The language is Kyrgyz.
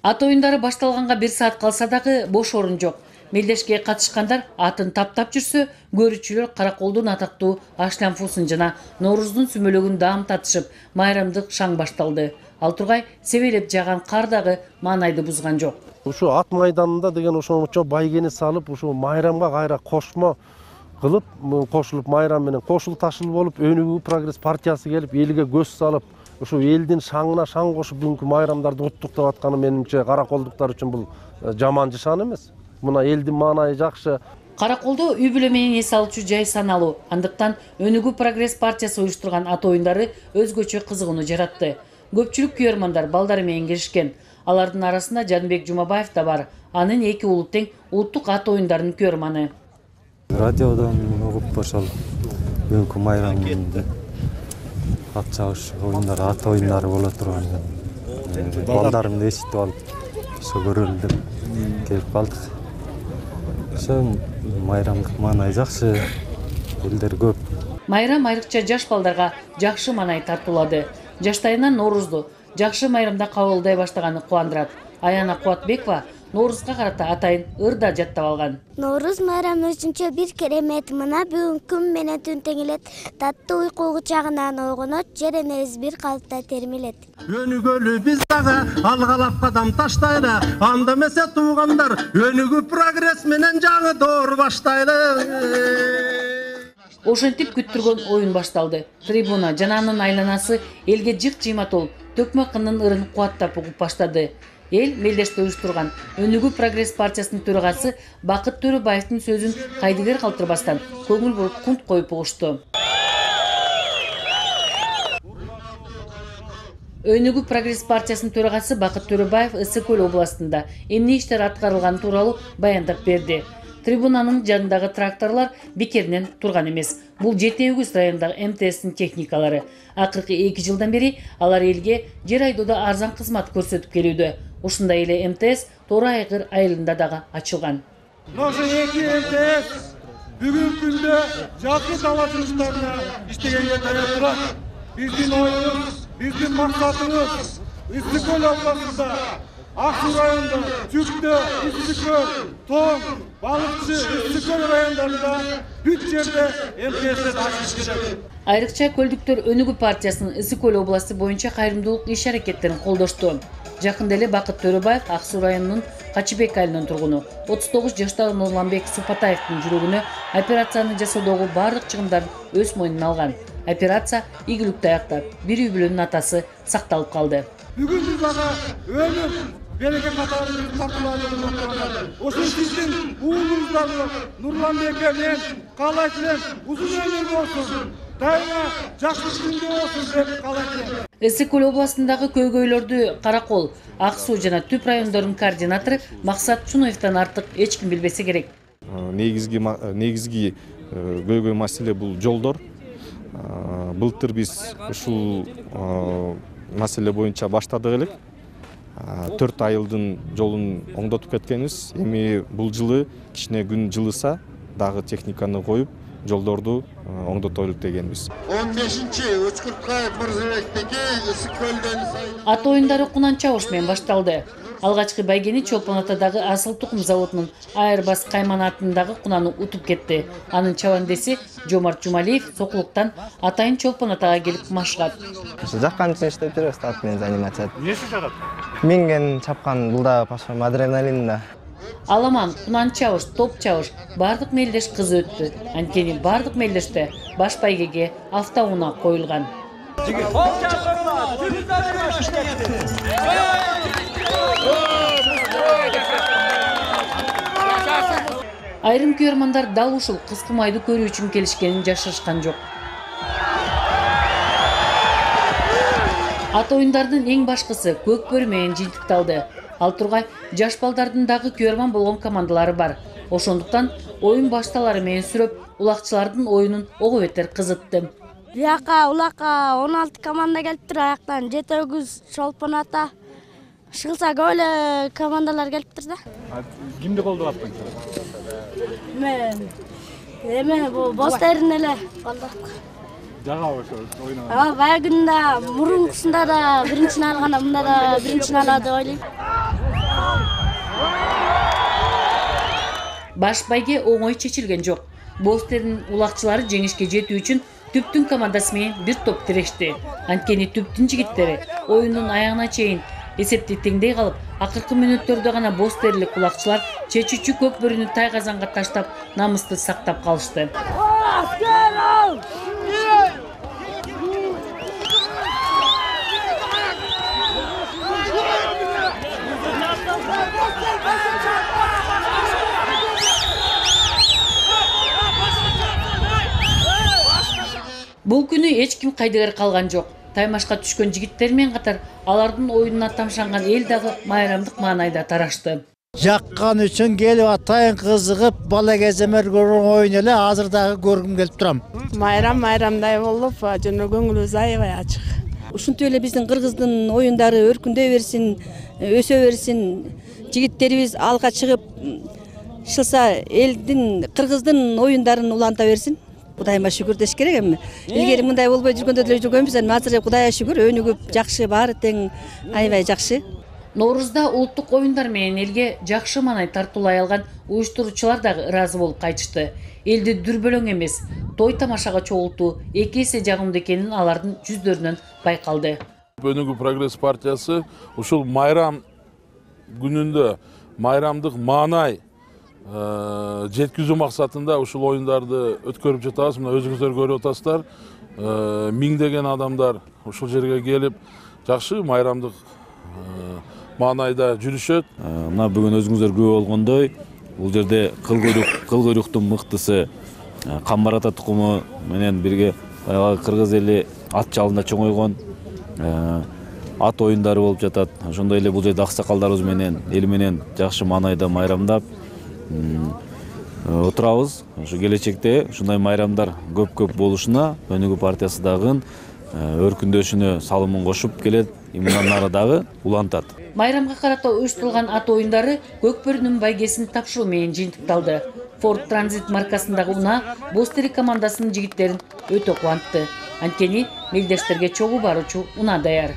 Ат оюндары башталганга 1 саат калса дагы бош орун жок. Мелдешке катышкандар атын таптап жүрсө, көрүүчүлөр Караколдун атактуу Ашлям Фусун жана Норуздун сүмөлөгүн даам татышып, майрамдык шаң башталды. Ал тургай себелеп жаган кар дагы маанайды бузган жок. Ушу ат майданында деген ошончо байгени салып, ушу майрамга кайра кошмо кылып, кошулуп майрам менен кошул ташыл болуп, Өнүгүү Прогресс партиясы келип, элге көз салып, ушу элдин шаңына шаң кошуп бүгүнкү майрамдарды уттуктап атканы менимче караколдуктар үчүн бул жаман жышан эмес. Мына элдин маанайы жакшы. Караколдо үй бүлө менен эс алуучу жай саналуу. Андыктан Өнүгүү Прогресс партиясы уюштурган ат оюндары өзгөчө кызыгууну жаратты. Көпчүлүк күйөрмандар балдары менен келишкен. Алардын арасында Жанбек Жумабаев да бар. Анын 2 улут тең улуттук ат оюндарынын күйөрманы. Радиодон угуп ошол бүгүнкү майрамда ат чабыш оюндары, ат оюндары боло турган. Балдарымды эситип алып, ошо көрөлү деп келип калдык. Ошо майрамдык маанай жакшы, элдер көп. Майрам айрыкча жаш балдарга жакшы маанай тартуулады. Жаштайынан Норузду жакшы майрамда кабылдай баштаганы кубандырат. Аяна Кубатбекова Норузга карата атайын ырда жаттап алган. Норuz майрамы өзүнчө бир керемет. Мына бүгүн күн менен түн теңелет. Таттуу уйку кучагынан ойгонот, жер энебиз бир калыпта термелет. Өнүгөлү биз дагы алгалап кадам таштайлы. Анда эмесе туугандар, Өнүгүү Прогресс менен жаңы доор баштайлы. Ошентип күттүргөн оюн башталды. Трибуна жана анын айланасы элге жык жыймат болуп, төкмө кындын ырын кубаттап угуп баштады. Эл мелдеште уюштурган Өнүгүү Прогресс партиясынын төрагасы Бакыт Төрөбаевдин сөзүн кайдыгер калтырбастан көңүл буруп кунт коюп угушту. Өнүгүү Прогресс партиясынын төрагасы Бакыт Төрөбаев Ысык-Көл областында эмне иштер аткарылганы тууралуу баяндап берди. Трибунанын жанындагы тракторлор бекеринен турган эмес. Бул Жети Өгүз районундагы МТСтин техникалары. Акыркы 2 жылдан бери алар элге жер айдоодо арзан кызмат көрсөтүп келүүдө. Ушундай эле МТС Тора Айгыр айылында дагы ачылган. Ошо 2 МТС бүгүнкү күндө жалпы дала жумуштарына иштегенге даяр турат. Биздин оюбуз, биздин максатыбыз Ысык-Көл областында, Аксу районунда, Түктө, Ысык-Көл, Тоң, Балыкчы, Ысык-Көл райондарында бүт жерде МТС ачыш керек. Айрыкча көлдүктөр Өнүгүү партиясынын Ысык-Көл областы боюнча кайрымдуулук иш-аракеттерин колдошту. Жакында эле Бакыт Төрөбаев Аксу районунун Качыбек айылынын тургуну 39 жаштагы Нурланбек Супатаевдин жүрөгүнө операцияны жасоодогу бардык чыгымдарын өз мойнуна алган. Операция ийгиликтүү аяктап, бир үй бүлөнүн атасы сакталып калды. Бүгүн биз ага өмүр береке катарын тартууланып отургандар. Ошо сиздин уулуңуздар Нурланбекке мен каалайт элем, узун өмүр болсун. Дайыма жакшы күндө болсун деп каалайт элем. Ысык-Көл областындагы көйгөйлөрдү Каракол, Аксу жана Түп райондорунун координатору Максат Чуноевдон артык эч ким билбесе керек. Негизги көйгөй маселе бул жолдор. Былтыр биз ушул маселе боюнча баштадык элек. 4 айылдын жолун оңдотуп кеткенбиз. Эми бул жылы кичине күн жылыса дагы техниканы коюп жолдорду оңдотойлук дегенбиз. 15-чи Учкурткаев Мырзабектеги Ысык-Көлдөн Ат оюндары Кунан чабыш менен башталды. Алгачкы байгени Чолпон Атадагы Асыл Тукум заводунун Айырбас Кайман атындагы кунаны утуп кетти. Анын чабандеси Жомарт Жумалиев сокулуктан атайын Чолпон Атага келип машыгат. Жаккан үчүн иштеп жүрөбүз, ат менен заниматься. Эмнеси жагат? Минген чапкан булда пашам адреналин да. Аламан, Кунан чабыш, топ чабыш бардык мелдеш кызы өттү. Анткени бардык мелдеште баш байгеге автоунаа коюлган. Айрым күйөрмандар дал ушул кыскы майды көрүү үчүн келишкенин жашырышкан жок. Ат оюндардын эң башкысы көк бөрү менен жыйынтыкталды. Ал тургай жаш балдардын дагы күйөрман болгон командалары бар. Ошондуктан оюн башталары менен сүрөп, улакчылардын оюнун ого бетер кызытты. Бияка улакка 16 команда келиптир, аяктан Жети Өгүз, Чолпон Ата, Шылса көп эле командалар келиптир да. Кимди колдоп аттың? Мен эме бостерин эле колдоп. Жага ошо ойнаган. Баягында мурункусунда да биринчини алганда, мында да биринчини алат деп ойлойм. Баш байге оңой чечилген жок. Бостердин улакчылары жеңишке жетүү үчүн түптүн командасы менен бир топ тирешти. Анткени түптүн жигиттери оюндун аягына чейин эсепти теңдей калып, акыркы мүнөттөрдө гана бостерлик улакчылар чечүүчү көкбөрүнү тай казанга таштап, намысты сактап калышты. Бул күнү эч ким кайдыгер калган жок. Таймашка түшкөн жигиттер менен катар алардын оюнуна тамшанган эл дагы майрамдык маанайда тарашты. Жаккан үчүн келип атайын кызыгып, бала кеземер көргөн оюн эле азыр дагы көргүм келип турам. Майрамдай болуп, жана көңүлүбүз аябай ачык. Ушинтип эле биздин кыргыздын оюндары өркүндөй берсин, өсө берсин. Жигиттерибиз алга чыгып, шылса элдин, кыргыздын оюндарын уланта берсин. Кудайыма шүгүр деш керек эми. Илгери мындай болбой жүргөндө деле жүргөнбүз, азыр Кудайга шүгүр, өнүгүп жакшы, баары тең аябай жакшы. Ноорузда улуттук оюндар менен элге жакшы маанай тартуулай алган уюштуруучулар дагы ыраазы болуп кайтышты. Элди дүрбөлөң эмес, той тамашага чогултуу 2 эсе жагымдуу экенин алардын жүздөрүнөн байкалды. Өнүгүү прогресс партиясы ушул майрам күнүндө майрамдык маанай жеткизүү максатында ушул оюндарды өткөрүп жатабыз. Мына өзүңүздөр көрүп атасыздар. Миңдеген адамдар ушул жерге келип, жакшы майрамдык маанайда жүрүшөт. Мына бүгүн өзүңүздөр күбө болгондой, бул жерде кыл куйруктун мыктысы Камбар ата тукуму менен бирге баягы кыргыз эли ат жалында чоңойгон ат оюндары болуп жатат. Ошондой эле бул жерде аксакалдарыбыз менен эл менен жакшы маанайда майрамдап отурабыз. Ошо келечекте ушундай майрамдар көп болушуна Өнүгүү партиясы дагы өркүндөшүнө салымын кошуп келет, мындан ары дагы улантат. Майрамга карата уюштурулган ат оюндары көкбөрүнүн байгесин тапшыруу менен жыйынтыкталды. Ford Transit маркасындагы унаа Бостери командасынын жигиттерин өтө кубантты. Анткени мелдештерге чогуу баруучу унаа даяр.